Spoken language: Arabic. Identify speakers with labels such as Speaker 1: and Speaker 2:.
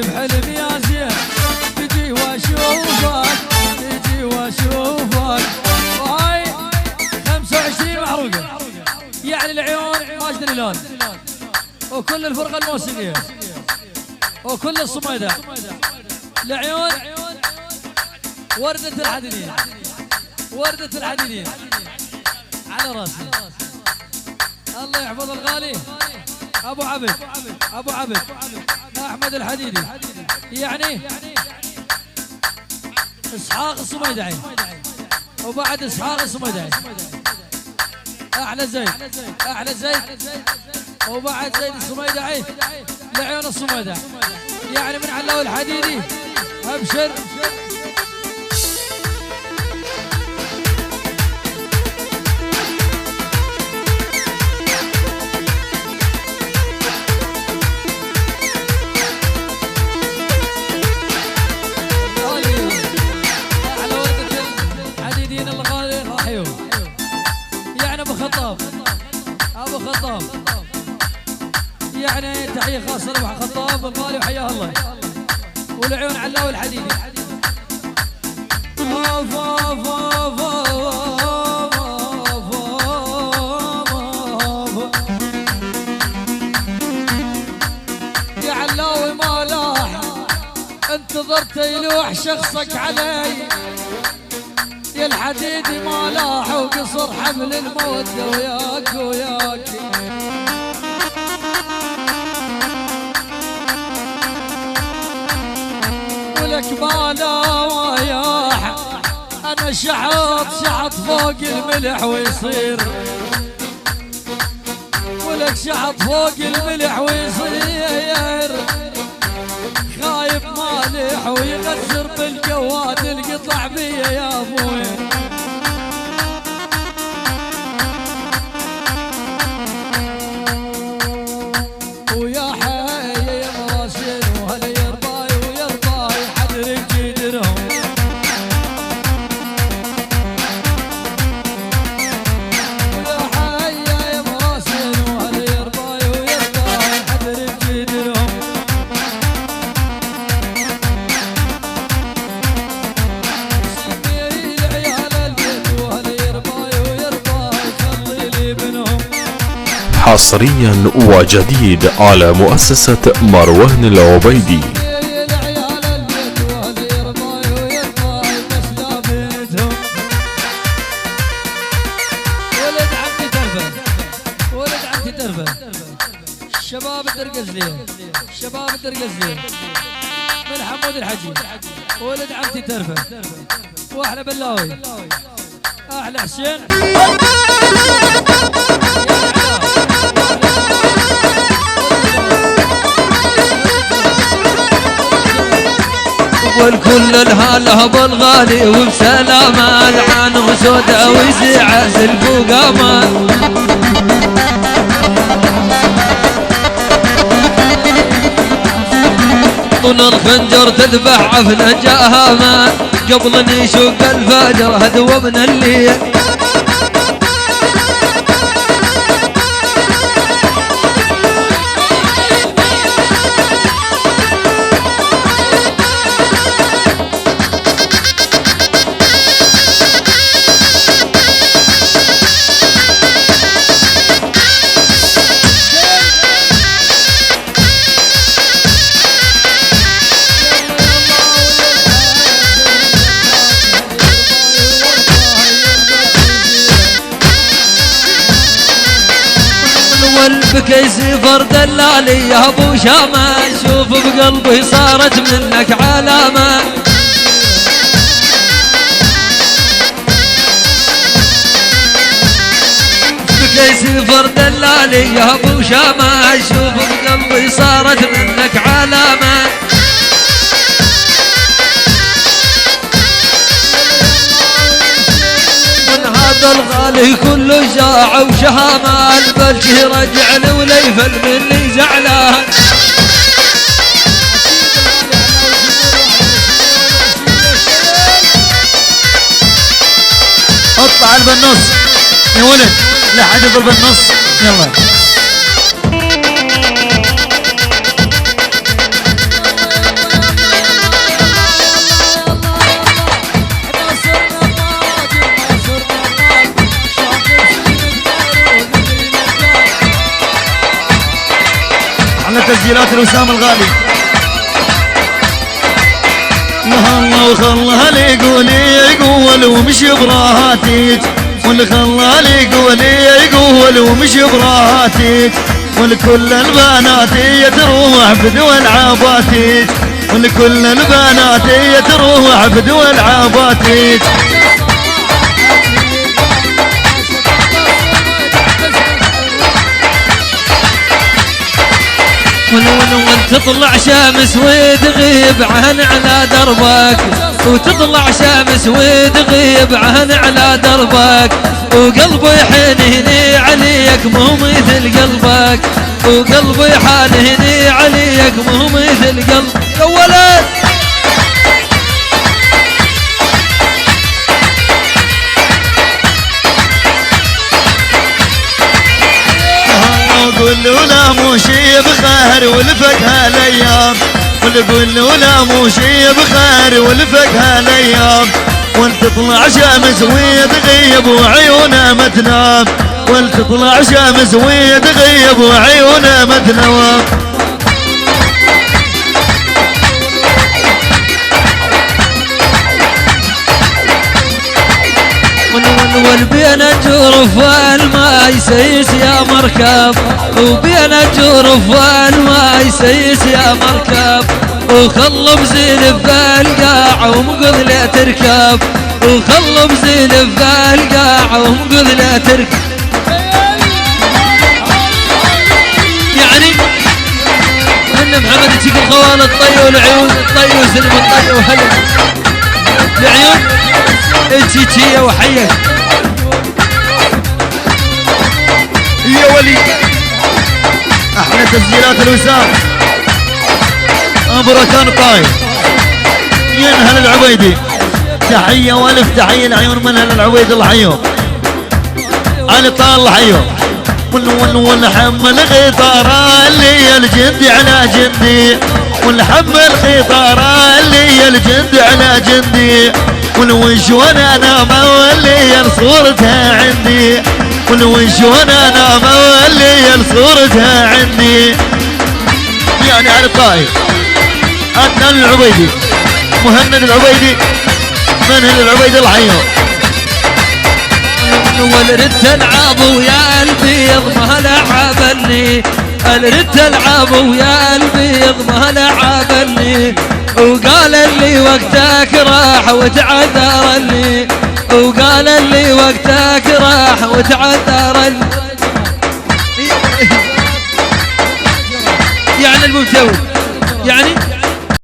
Speaker 1: بحلم يا زين تجي واشوفك تجي واشوفك. وهاي 25 محروقة يعني العيون ماجد الهلال وكل الفرقة الموسيقية وكل الصميدة العيون وردة الحديدين وردة الحديدين على راسي. الله يحفظ الغالي ابو عبد ابو عبد احمد الحديدي يعني اسحاق الصميدعي وبعد اسحاق الصميدعي احلى زيد احلى زيد وبعد زيد الصميدعي لعيون الصميدع يعني من علاوي الحديدي. ابشر ابو خطاب يعني تحيه خاصه لابو خطاب الغالي وحياه الله والعيون علاوي الحديدي. يا علاوي ما لاح انتظرت يلوح شخصك علي يا الحديدي ما لاح وقصر حبل المودة وياك وياك. ولك ما لا وياح انا شحط فوق الملح ويصير ولك شحط فوق الملح ويصير خايف مالح ويغزر بالجواد القطع بيا يا ابوي. ويا حي يا مراسين وهلا يرضاي ويرضاي حدرك يدرهم. ويا حي يا مراسين وهلا يرضاي ويرضاي حدرك يدرهم.
Speaker 2: حصريا وجديد على مؤسسة مروان العبيدي.
Speaker 1: شباب الدرقزلية شباب الدرقزلية من حمود الحجي ولد عمتي ترفه واحلى بلاوي احلى حسين
Speaker 3: والكل الهاله بالغالي وبسلامة العان وسودا ويزعز الفقامة. طن الخنجر تذبح عفن جهامة قبل ان يشق الفجر هدوى من الليل. بكيس فرد اللالي يا ابو شامة شوف بقلبي صارت منك علامة. بكيس فرد اللالي يا ابو شامة شوف بقلبي صارت منك علامة. هذا الغالي كله شاع وشهامة البلجي رجعني وليفل مني زعلان. اطلع بالنص يا ولد لا حد يضرب بالنص يلا.
Speaker 4: تسجيلات الوسام الغالي. الله وخلها لي يقول ومش براهاتك، والخلها لي يقول ومش براهاتك، ولكل البنات تروح بدول عباتك، ولكل البنات تروح بدول عباتك.
Speaker 3: وتطلع شمس وتغيب عن على دربك، وتطلع شمس وتغيب عن على دربك، وقلبي حنيني عليك مو مثل قلبك، وقلبي حنيني عليك مو مثل قلبك يا ولد.
Speaker 4: قول له لا مو شي بخير ولفك هالايام، قول له لا مو شي بخير ولفك هالايام، ولتطلع شمس وتغيب وعيونه ما تنام، ولتطلع شمس وتغيب وعيونه ما تنام.
Speaker 3: والبين الجرف والماء يسيس يا مركب، وبين الجرف والماء يسيس يا مركب، وخلب زين بالقاع ومقذ لا تركب، وخلب زين بالقاع ومقذ لا تركب. يعني ان محمد تجيك الخوان الطي والعيون الطي وسلم الطي وهلا العيون انتي وحيك
Speaker 4: يا ولي. احلى تسجيلات الوسام ابو ركان طايف ينهل العبيدي. تحيه والف تحيه العيون منهل العبيدي الحيو علي طال الحيو. ونحمل خطاره اللي الجندي على جندي، ونحمل خطاره اللي الجندي على جندي، ونوش وانا مولي صورتها عندي، ونوش وانا مولي صورتها عندي. يعني على الطائف عدنان العبيدي مهند العبيدي منهل العبيدي الحيو.
Speaker 3: ولردت العب ويا البيض ما لعبني، الردت العب ويا البيض ما لعبني، وقال لي وقتك راح وتعذرني، وقال لي وقتك راح وتعذرني. يعني المبتوي يعني